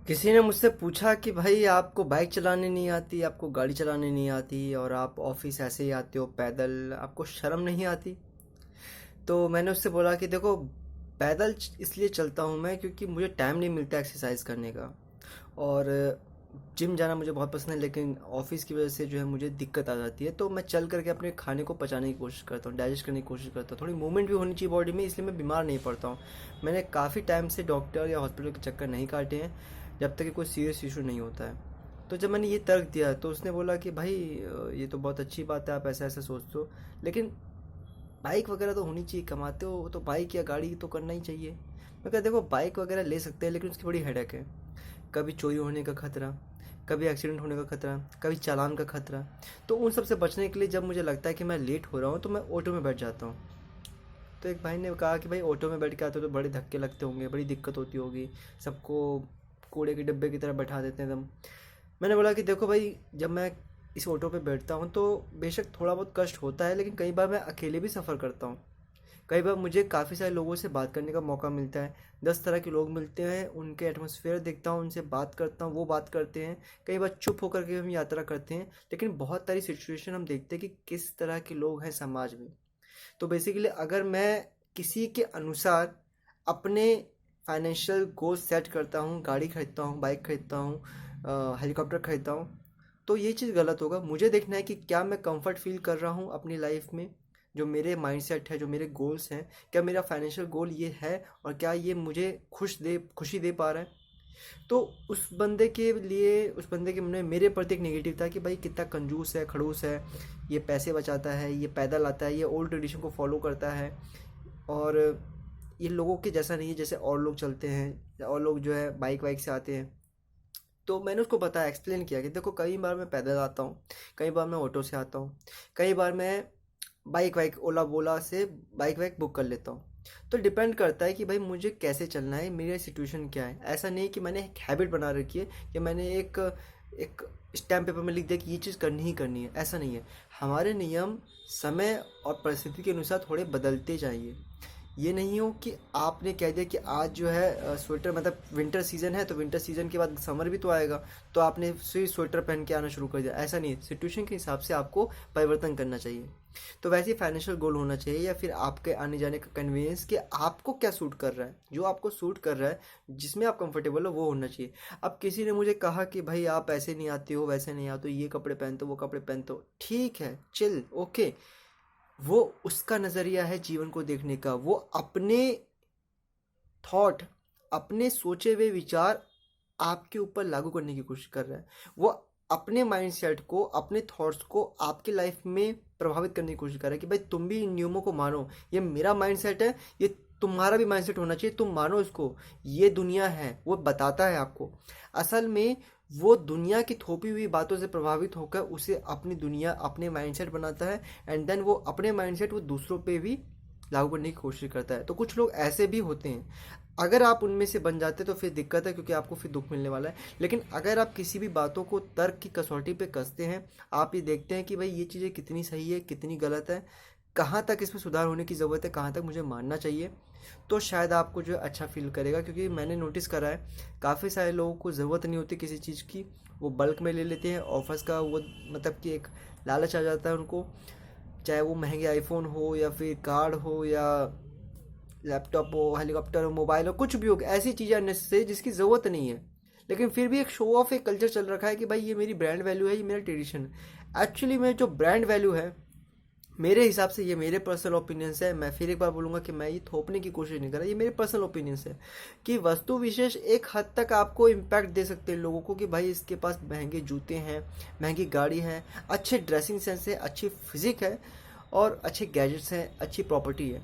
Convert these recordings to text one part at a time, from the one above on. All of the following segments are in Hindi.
किसी ने मुझसे पूछा कि भाई आपको बाइक चलाने नहीं आती, आपको गाड़ी चलाने नहीं आती और आप ऑफिस ऐसे ही आते हो पैदल, आपको शर्म नहीं आती। तो मैंने उससे बोला कि देखो, पैदल इसलिए चलता हूँ मैं क्योंकि मुझे टाइम नहीं मिलता एक्सरसाइज करने का। और जिम जाना मुझे बहुत पसंद है, लेकिन ऑफिस की वजह से जो है मुझे दिक्कत आ जाती है। तो मैं चल करके अपने खाने को पचाने की कोशिश करता हूँ, डाइजेस्ट करने की कोशिश करता हूँ। थोड़ी मूवमेंट भी होनी चाहिए बॉडी में, इसलिए मैं बीमार नहीं पड़ता हूँ। मैंने काफ़ी टाइम से डॉक्टर या हॉस्पिटल के चक्कर नहीं काटे हैं, जब तक कि कोई सीरियस इशू नहीं होता है। तो जब मैंने ये तर्क दिया तो उसने बोला कि भाई ये तो बहुत अच्छी बात है, आप ऐसा ऐसा सोचते हो, लेकिन बाइक वगैरह तो होनी चाहिए, कमाते हो तो बाइक या गाड़ी तो करना ही चाहिए। मैं कहा देखो, बाइक वगैरह ले सकते हैं, लेकिन उसकी बड़ी हेडेक है। कभी चोरी होने का खतरा, कभी एक्सीडेंट होने का खतरा, कभी चालान का खतरा। तो उन सब से बचने के लिए जब मुझे लगता है कि मैं लेट हो रहा हूँ तो मैं ऑटो में बैठ जाता हूँ। तो एक भाई ने कहा कि भाई ऑटो में बैठ के आते हो तो बड़े धक्के लगते होंगे, बड़ी दिक्कत होती होगी, सबको कूड़े के डिब्बे की तरह बैठा देते हैं एकदम। मैंने बोला कि देखो भाई, जब मैं इस ऑटो पे बैठता हूँ तो बेशक थोड़ा बहुत कष्ट होता है, लेकिन कई बार मैं अकेले भी सफ़र करता हूँ। कई बार मुझे काफ़ी सारे लोगों से बात करने का मौका मिलता है। 10 तरह के लोग मिलते हैं, उनके एटमॉस्फेयर देखता हूँ, उनसे बात करता हूँ, वो बात करते हैं। कई बार चुप होकर के हम यात्रा करते हैं, लेकिन बहुत सारी सिचुएशन हम देखते हैं कि किस तरह के लोग हैं समाज में। तो बेसिकली अगर मैं किसी के अनुसार अपने फाइनेंशियल गोल सेट करता हूँ, गाड़ी खरीदता हूँ, बाइक खरीदता हूँ, हेलीकॉप्टर खरीदता हूँ, तो ये चीज़ गलत होगा। मुझे देखना है कि क्या मैं कंफर्ट फील कर रहा हूँ अपनी लाइफ में, जो मेरे माइंडसेट है, जो मेरे गोल्स हैं, क्या मेरा फाइनेंशियल गोल ये है और क्या ये मुझे खुशी दे पा रहा है। तो उस बंदे के मन में मेरे प्रति एक नेगेटिव था कि भाई कितना कंजूस है, खड़ूस है, ये पैसे बचाता है, ये पैदल आता है, ये ओल्ड ट्रेडिशन को फॉलो करता है, और ये लोगों के जैसा नहीं है जैसे और लोग चलते हैं, और लोग जो है बाइक वाइक से आते हैं। तो मैंने उसको बताया, एक्सप्लेन किया कि देखो, कई बार मैं पैदल आता हूँ, कई बार मैं ऑटो से आता हूँ, कई बार मैं बाइक वाइक ओला वोला से बाइक वाइक बुक कर लेता हूँ। तो डिपेंड करता है कि भाई मुझे कैसे चलना है, मेरी सिचुएशन क्या है। ऐसा नहीं कि मैंने एक हैबिट बना रखी है कि मैंने एक एक स्टैम्प पेपर में लिख दिया कि ये चीज़ करनी ही करनी है, ऐसा नहीं है। हमारे नियम समय और परिस्थिति के अनुसार थोड़े बदलते जाइए। ये नहीं हो कि आपने कह दिया कि आज जो है स्वेटर, मतलब विंटर सीजन है तो विंटर सीजन के बाद समर भी तो आएगा, तो आपने फिर स्वेटर पहन के आना शुरू कर दिया। ऐसा नहीं है, सिचुएशन के हिसाब से आपको परिवर्तन करना चाहिए। तो वैसे ही फाइनेंशियल गोल होना चाहिए, या फिर आपके आने जाने का कन्वीनियंस, कि आपको क्या सूट कर रहा है, जो आपको सूट कर रहा है, जिसमें आप कंफर्टेबल हो, वो होना चाहिए। अब किसी ने मुझे कहा कि भाई आप ऐसे नहीं आते हो, वैसे नहीं आते हो, ये कपड़े पहनते हो, वो कपड़े पहनते हो, ठीक है, चिल, ओके। वो उसका नज़रिया है जीवन को देखने का। वो अपने थॉट, अपने सोचे हुए विचार आपके ऊपर लागू करने की कोशिश कर रहा है। वो अपने माइंडसेट को, अपने थॉट्स को आपके लाइफ में प्रभावित करने की कोशिश कर रहा है कि भाई तुम भी इन नियमों को मानो, ये मेरा माइंडसेट है, ये तुम्हारा भी माइंडसेट होना चाहिए, तुम मानो इसको, ये दुनिया है। वो बताता है आपको। असल में वो दुनिया की थोपी हुई बातों से प्रभावित होकर उसे अपनी दुनिया, अपने माइंडसेट बनाता है, एंड देन वो अपने माइंडसेट वो दूसरों पे भी लागू करने की कोशिश करता है। तो कुछ लोग ऐसे भी होते हैं। अगर आप उनमें से बन जाते तो फिर दिक्कत है, क्योंकि आपको फिर दुख मिलने वाला है। लेकिन अगर आप किसी भी बातों को तर्क की कसौटी पे कसते हैं, आप ये देखते हैं कि भाई ये चीज़ें कितनी सही है, कितनी गलत है, कहाँ तक इसमें सुधार होने की ज़रूरत है, कहाँ तक मुझे मानना चाहिए, तो शायद आपको जो है अच्छा फील करेगा। क्योंकि मैंने नोटिस करा है, काफ़ी सारे लोगों को ज़रूरत नहीं होती किसी चीज़ की, वो बल्क में ले लेते हैं, ऑफर्स का वो मतलब कि एक लालच आ जाता है उनको। चाहे वो महंगे आईफोन हो, या फिर कार हो, या लैपटॉप हो, हेलीकॉप्टर हो, मोबाइल हो, कुछ भी हो, ऐसी चीज़ें अननेसेसरी जिसकी ज़रूरत नहीं है, लेकिन फिर भी एक शो ऑफ, एक कल्चर चल रखा है कि भाई ये मेरी ब्रांड वैल्यू है, ये मेरा ट्रेडिशन है। एक्चुअली में जो ब्रांड वैल्यू है, मेरे हिसाब से, ये मेरे पर्सनल ओपिनियंस है, मैं फिर एक बार बोलूँगा कि मैं ये थोपने की कोशिश नहीं कर रहा, ये मेरे पर्सनल ओपिनियंस है, कि वस्तु विशेष एक हद तक आपको इम्पैक्ट दे सकते हैं लोगों को, कि भाई इसके पास महंगे जूते हैं, महंगी गाड़ी है, अच्छे ड्रेसिंग सेंस है, अच्छी फिजिक है, और अच्छे गैजेट्स हैं, अच्छी प्रॉपर्टी है।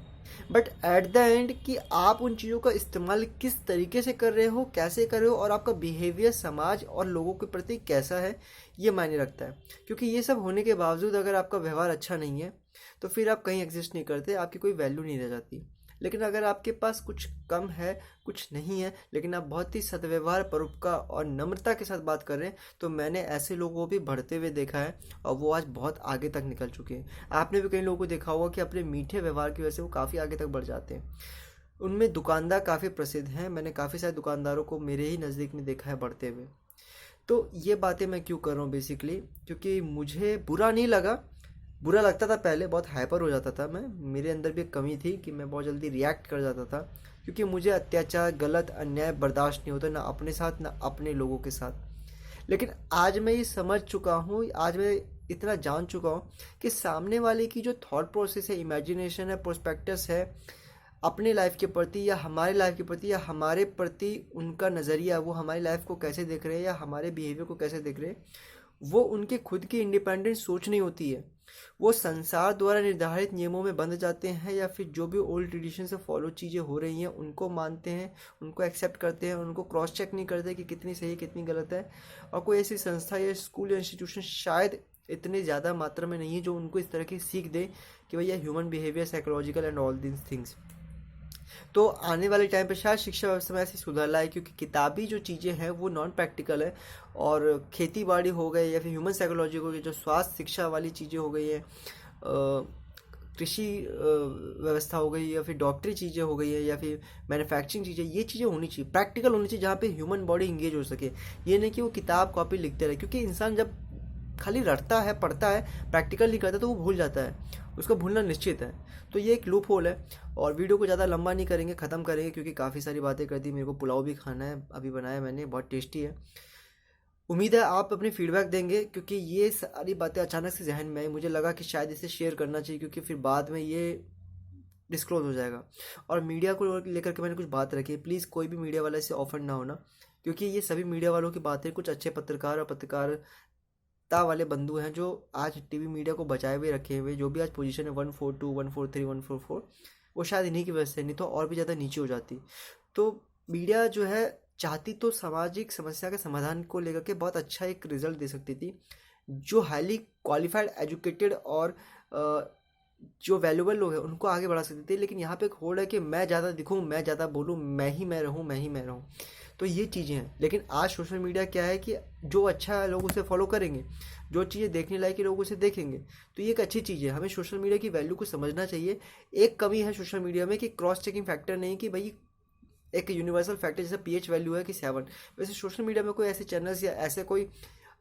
बट एट द एंड, कि आप उन चीज़ों का इस्तेमाल किस तरीके से कर रहे हो, कैसे कर रहे हो, और आपका बिहेवियर समाज और लोगों के प्रति कैसा है, ये मायने रखता है। क्योंकि ये सब होने के बावजूद अगर आपका व्यवहार अच्छा नहीं है, तो फिर आप कहीं एग्जिस्ट नहीं करते, आपकी कोई वैल्यू नहीं रह जाती। लेकिन अगर आपके पास कुछ कम है, कुछ नहीं है, लेकिन आप बहुत ही सद्व्यवहार, परोपकार और नम्रता के साथ बात कर रहे हैं, तो मैंने ऐसे लोगों को भी बढ़ते हुए देखा है, और वो आज बहुत आगे तक निकल चुके हैं। आपने भी कई लोगों को देखा होगा कि अपने मीठे व्यवहार की वजह से वो काफ़ी आगे तक बढ़ जाते हैं। उनमें दुकानदार काफ़ी प्रसिद्ध हैं। मैंने काफ़ी सारे दुकानदारों को मेरे ही नज़दीक में देखा है बढ़ते हुए। तो ये बातें मैं क्यों कर रहा हूँ बेसिकली, क्योंकि मुझे बुरा नहीं लगा। बुरा लगता था पहले, बहुत हाइपर हो जाता था मैं, मेरे अंदर भी एक कमी थी कि मैं बहुत जल्दी रिएक्ट कर जाता था, क्योंकि मुझे अत्याचार, गलत, अन्याय बर्दाश्त नहीं होता, ना अपने साथ ना अपने लोगों के साथ। लेकिन आज मैं ये समझ चुका हूँ, आज मैं इतना जान चुका हूँ कि सामने वाले की जो थॉट प्रोसेस है, इमेजिनेशन है, प्रोस्पेक्टस है अपने लाइफ के प्रति या हमारे लाइफ के प्रति या हमारे प्रति उनका नज़रिया, वो हमारी लाइफ को कैसे देख रहे हैं या हमारे बिहेवियर को कैसे देख रहे हैं, वो उनके खुद की इंडिपेंडेंट सोच नहीं होती है। वो संसार द्वारा निर्धारित नियमों में बंध जाते हैं, या फिर जो भी ओल्ड ट्रेडिशन से फॉलो चीज़ें हो रही हैं उनको मानते हैं, उनको एक्सेप्ट करते हैं, उनको क्रॉस चेक नहीं करते कि कितनी सही कितनी गलत है। और कोई ऐसी संस्था या स्कूल या इंस्टीट्यूशन शायद इतनी ज़्यादा मात्रा में नहीं है जो उनको इस तरह की सीख दे कि भैया human behaviour, psychological and all these things. तो आने वाले टाइम पे शायद शिक्षा व्यवस्था में ऐसी सुधार लाए, क्योंकि किताबी जो चीज़ें हैं वो नॉन प्रैक्टिकल है, और खेती बाड़ी हो गई या फिर ह्यूमन साइकोलॉजी हो गई, जो स्वास्थ्य शिक्षा वाली चीज़ें हो गई है, कृषि व्यवस्था हो गई, या फिर डॉक्टरी चीज़ें हो गई है, या फिर मैन्युफैक्चरिंग चीज़ें, ये चीज़ें होनी चाहिए, प्रैक्टिकल होनी चाहिए, जहाँ पे ह्यूमन बॉडी इंगेज हो सके। ये नहीं कि वो किताब कॉपी लिखते रहे, क्योंकि इंसान जब खाली रटता है, पढ़ता है, प्रैक्टिकल नहीं करता तो वो भूल जाता है, उसका भूलना निश्चित है। तो ये एक लूप होल है। और वीडियो को ज़्यादा लंबा नहीं करेंगे, ख़त्म करेंगे, क्योंकि काफ़ी सारी बातें कर दी। मेरे को पुलाव भी खाना है, अभी बनाया मैंने, बहुत टेस्टी है। उम्मीद है आप अपनी फीडबैक देंगे, क्योंकि ये सारी बातें अचानक से जहन में आई, मुझे लगा कि शायद इसे शेयर करना चाहिए, क्योंकि फिर बाद में ये डिस्क्लोज हो जाएगा। और मीडिया को लेकर के मैंने कुछ बात रखी है, प्लीज़ कोई भी मीडिया वाला इससे ऑफेंड ना होना, क्योंकि ये सभी मीडिया वालों की बातें, कुछ अच्छे पत्रकार और पत्रकारिता वाले बंधु हैं जो आज टीवी मीडिया को बचाए हुए रखे हुए, जो भी आज पोजीशन है 142, 143, 144, वो शायद इन्हीं की वजह से, नहीं तो और भी ज़्यादा नीचे हो जाती। तो मीडिया जो है चाहती तो सामाजिक समस्या के समाधान को लेकर के बहुत अच्छा एक रिजल्ट दे सकती थी, जो हाईली क्वालिफाइड, एजुकेटेड और जो वैल्यूबल लोग हैं उनको आगे बढ़ा सकते थे। लेकिन यहाँ पे एक होड़ है कि मैं ज़्यादा दिखूँ, मैं ज़्यादा बोलूँ, मैं ही मैं रहूँ, मैं ही मैं रहूँ। तो ये चीज़ें हैं। लेकिन आज सोशल मीडिया क्या है कि जो अच्छा है लोग उसे फॉलो करेंगे, जो चीज़ें देखने लायक है लोग उसे देखेंगे। तो ये एक अच्छी चीज़ है, हमें सोशल मीडिया की वैल्यू को समझना चाहिए। एक कमी है सोशल मीडिया में कि क्रॉस चेकिंग फैक्टर नहीं, कि भाई एक यूनिवर्सल फैक्टर जैसे पीएच वैल्यू है कि 7, वैसे सोशल मीडिया में कोई ऐसे चैनल्स या ऐसे कोई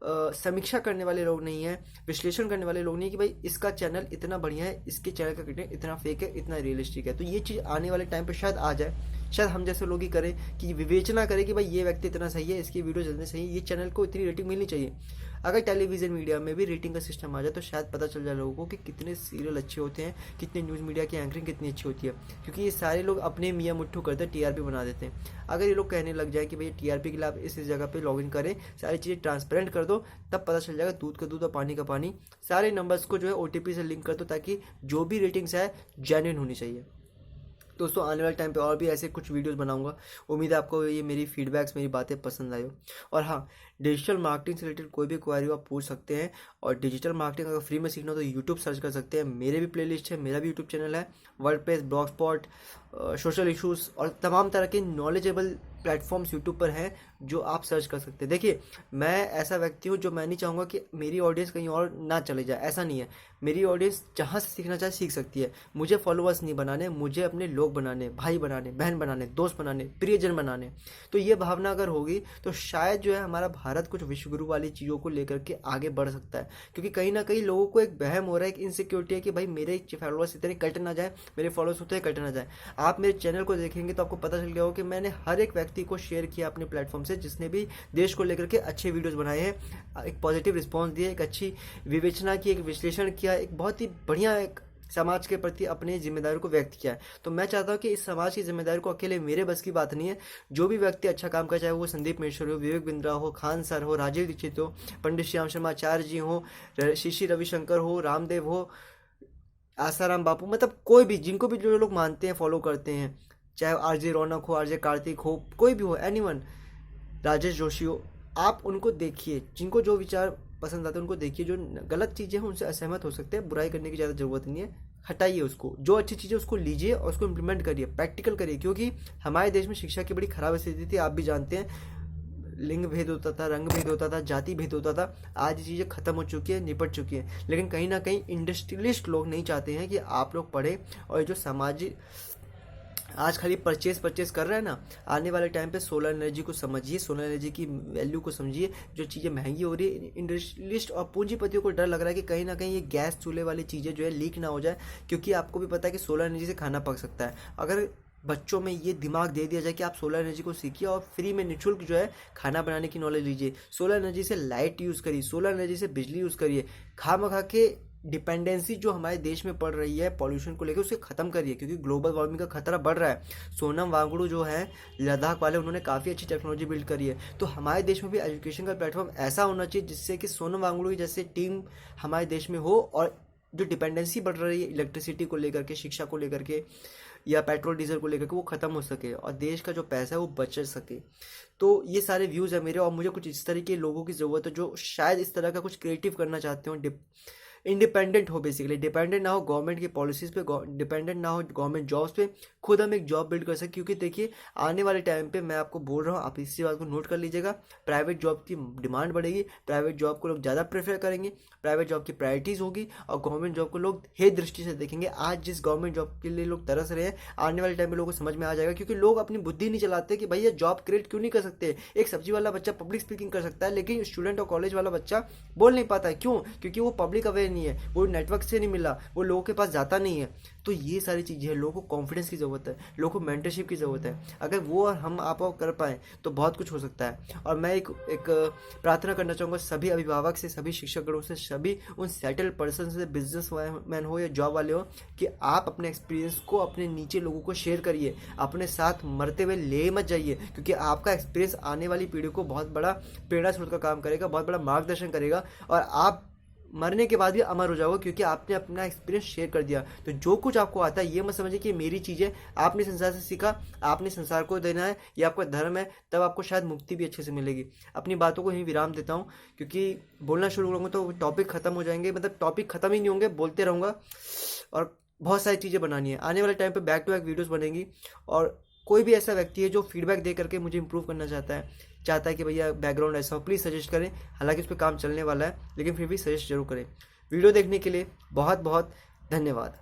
समीक्षा करने वाले लोग नहीं है, विश्लेषण करने वाले लोग नहीं कि भाई इसका चैनल इतना बढ़िया है, इसके चैनल का कंटेंट इतना फेक है, इतना रियलिस्टिक है। तो ये चीज़ आने वाले टाइम पे शायद आ जाए, शायद हम जैसे लोग ही करें कि विवेचना करें कि भाई ये व्यक्ति इतना सही है, इसकी वीडियो जल्दी सही है, ये चैनल को इतनी रेटिंग मिलनी चाहिए। अगर टेलीविज़न मीडिया में भी रेटिंग का सिस्टम आ जाए तो शायद पता चल जाए लोगों को कि कितने सीरियल अच्छे होते हैं, कितने न्यूज़ मीडिया की एंकरिंग कितनी अच्छी होती है, क्योंकि ये सारे लोग अपने मियाँ मुट्ठू करते टीआरपी बना देते हैं। अगर ये लोग कहने लग जाए कि भाई टीआरपी के लिए आप इस जगह पे लॉगिन करें, सारी चीज़ें ट्रांसपेरेंट कर दो, तब पता चल जाएगा दूध का दूध और पानी का पानी। सारे नंबर्स को जो है ओटीपी से लिंक कर दो, ताकि जो भी रेटिंग्स है जेन्युइन होनी चाहिए। दोस्तों आने वाले टाइम पे और भी ऐसे कुछ वीडियोस बनाऊंगा। उम्मीद है आपको ये मेरी फीडबैक्स, मेरी बातें पसंद आई हो। और हाँ, डिजिटल मार्केटिंग से रिलेटेड कोई भी क्वेरी हो आप पूछ सकते हैं। और डिजिटल मार्केटिंग अगर फ्री में सीखना हो तो यूट्यूब सर्च कर सकते हैं, मेरे भी प्लेलिस्ट है, मेरा भी यूट्यूब चैनल है, वर्डप्रेस, ब्लॉगस्पॉट, सोशल इशूज़ और तमाम तरह के नॉलेजेबल प्लेटफॉर्म्स यूट्यूब पर हैं जो आप सर्च कर सकते हैं। देखिए, मैं ऐसा व्यक्ति हूँ जो मैं नहीं चाहूँगा कि मेरी ऑडियंस कहीं और ना चले जाए, ऐसा नहीं है। मेरी ऑडियंस जहाँ से सीखना चाहे सीख सकती है। मुझे फॉलोअर्स नहीं बनाने, मुझे अपने लोग बनाने, भाई बनाने, बहन बनाने, दोस्त बनाने, प्रियजन बनाने। तो ये भावना अगर होगी तो शायद जो है हमारा भारत कुछ विश्वगुरु वाली चीज़ों को लेकर के आगे बढ़ सकता है। क्योंकि कहीं ना कहीं लोगों को एक वहम हो रहा है, एक इनसिक्योरिटी है कि भाई मेरे फॉलोअर्स इतने कट ना जाए, मेरे फॉलोअर्स उतने कट ना जाए। आप मेरे चैनल को देखेंगे तो आपको पता चल गया हो कि मैंने हर एक व्यक्ति को शेयर किया अपने प्लेटफॉर्म से, जिसने भी देश को लेकर के अच्छे वीडियोस बनाए हैं, एक पॉजिटिव रिस्पांस दिया, एक अच्छी विवेचना की, एक विश्लेषण किया, एक बहुत ही बढ़िया एक समाज के प्रति अपनी जिम्मेदारी को व्यक्त किया है। तो मैं चाहता हूं कि इस समाज की जिम्मेदारी को अकेले मेरे बस की बात नहीं है। जो भी व्यक्ति अच्छा काम कर, चाहे वो संदीप महेश्वरी हो, विवेक बिंद्रा हो, खान सर हो, राजीव दीक्षित हो, पंडित श्याम शर्मा आचार्य जी हो, शिशि रविशंकर हो, रामदेव हो, आसाराम बापू, मतलब कोई भी, जिनको भी जो लोग मानते हैं, फॉलो करते हैं, चाहे आरजे रौनक हो, आरजे कार्तिक हो, कोई भी हो, एनीवन, राजेश जोशी हो, आप उनको देखिए, जिनको जो विचार पसंद आते हैं उनको देखिए। जो गलत चीज़ें हैं उनसे असहमत हो सकते हैं, बुराई करने की ज़्यादा ज़रूरत नहीं है, हटाइए उसको। जो अच्छी चीज़ें उसको लीजिए और उसको इम्प्लीमेंट करिए, प्रैक्टिकल करिए। क्योंकि हमारे देश में शिक्षा की बड़ी खराब स्थिति थी, आप भी जानते हैं। लिंग भेद होता था, रंग भेद होता था, जाति भेद होता था। आज ये चीज़ें खत्म हो चुकी है, निपट चुकी है। लेकिन कहीं ना कहीं इंडस्ट्रियलिस्ट लोग नहीं चाहते हैं कि आप लोग पढ़े और जो सामाजिक आज खाली परचेस कर रहे हैं ना, आने वाले टाइम पे सोलर एनर्जी को समझिए, सोलर एनर्जी की वैल्यू को समझिए। जो चीज़ें महंगी हो रही है, इंडस्ट्रियलिस्ट और पूंजीपतियों को डर लग रहा है कि कहीं ना कहीं ये गैस चूल्हे वाली चीज़ें जो है लीक ना हो जाए, क्योंकि आपको भी पता है कि सोलर एनर्जी से खाना पक सकता है। अगर बच्चों में ये दिमाग दे दिया जाए कि आप सोलर एनर्जी को सीखिए और फ्री में निःशुल्क जो है खाना बनाने की नॉलेज लीजिए, सोलर एनर्जी से लाइट यूज़ करिए, सोलर एनर्जी से बिजली यूज़ करिए, खामखा के डिपेंडेंसी जो हमारे देश में पड़ रही है पॉल्यूशन को लेकर, उसे ख़त्म करिए, क्योंकि ग्लोबल वार्मिंग का खतरा बढ़ रहा है। सोनम वांगडू जो है लद्दाख वाले, उन्होंने काफ़ी अच्छी टेक्नोलॉजी बिल्ड करी है। तो हमारे देश में भी एजुकेशन का प्लेटफॉर्म ऐसा होना चाहिए जिससे कि सोनम वांगडू की जैसे टीम हमारे देश में हो, और जो डिपेंडेंसी बढ़ रही है इलेक्ट्रिसिटी को लेकर के, शिक्षा को लेकर के, या पेट्रोल डीजल को लेकर के, वो ख़त्म हो सके और देश का जो पैसा है वो बच सके। तो ये सारे व्यूज़ है मेरे, और मुझे कुछ इस तरह के लोगों की ज़रूरत है जो शायद इस तरह का कुछ क्रिएटिव करना चाहते हो, इंडिपेंडेंट हो, बेसिकली डिपेंडेंट ना हो गवर्नमेंट की पॉलिसीज़ पे, डिपेंडेंट ना हो गवर्नमेंट जॉब्स पे, खुद हम एक जॉब बिल्ड कर सकें। क्योंकि देखिए आने वाले टाइम पे मैं आपको बोल रहा हूँ, आप इसी बात को नोट कर लीजिएगा, प्राइवेट जॉब की डिमांड बढ़ेगी, प्राइवेट जॉब को लोग ज़्यादा प्रेफर करेंगे, प्राइवेट जॉब की प्रायोरिटीज़ होगी, और गवर्नमेंट जॉब को लोग हे दृष्टि से देखेंगे। आज जिस गवर्नमेंट जॉब के लिए लोग तरस रहे हैं, आने वाले टाइम में लोगों को समझ में आ जाएगा, क्योंकि लोग अपनी बुद्धि नहीं चलाते कि भैया जॉब क्रिएट क्यों नहीं कर सकते। एक सब्जी वाला बच्चा पब्लिक स्पीकिंग कर सकता है, लेकिन स्टूडेंट और कॉलेज वाला बच्चा बोल नहीं पाता है। क्यों? क्योंकि वो पब्लिक अवेयर नहीं है, वो नेटवर्क से नहीं मिला, वो लोगों के पास जाता नहीं है। तो ये सारी चीज़ें हैं, लोगों को कॉन्फिडेंस की ज़रूरत है, लोगों को मेंटरशिप की ज़रूरत है। अगर वो और हम आप कर पाएँ तो बहुत कुछ हो सकता है। और मैं एक प्रार्थना करना चाहूँगा सभी अभिभावक से, सभी शिक्षकों से, सभी उन सेटल्ड पर्सन से, बिजनेस मैन हो या जॉब वाले हो, कि आप अपने एक्सपीरियंस को अपने नीचे लोगों को शेयर करिए, अपने साथ मरते हुए ले मत जाइए, क्योंकि आपका एक्सपीरियंस आने वाली पीढ़ी को बहुत बड़ा प्रेरणा स्रोत का काम करेगा, बहुत बड़ा मार्गदर्शन करेगा, और आप मरने के बाद भी अमर हो जाओगे, क्योंकि आपने अपना एक्सपीरियंस शेयर कर दिया। तो जो कुछ आपको आता है ये मत समझिए कि मेरी चीज़ें, आपने संसार से सीखा, आपने संसार को देना है, ये आपका धर्म है, तब आपको शायद मुक्ति भी अच्छे से मिलेगी। अपनी बातों को यहीं विराम देता हूँ, क्योंकि बोलना शुरू करूँगा तो टॉपिक ख़त्म हो जाएंगे, मतलब टॉपिक ख़त्म ही नहीं होंगे, बोलते रहूँगा, और बहुत सारी चीज़ें बनानी है। आने वाले टाइम पे बैक टू बैक वीडियोस बनेंगी, और कोई भी ऐसा व्यक्ति है जो फीडबैक दे करके मुझे इंप्रूव करना चाहता है कि भैया बैकग्राउंड ऐसा हो, प्लीज़ सजेस्ट करें। हालांकि उस पर काम चलने वाला है, लेकिन फिर भी सजेस्ट जरूर करें। वीडियो देखने के लिए बहुत बहुत धन्यवाद।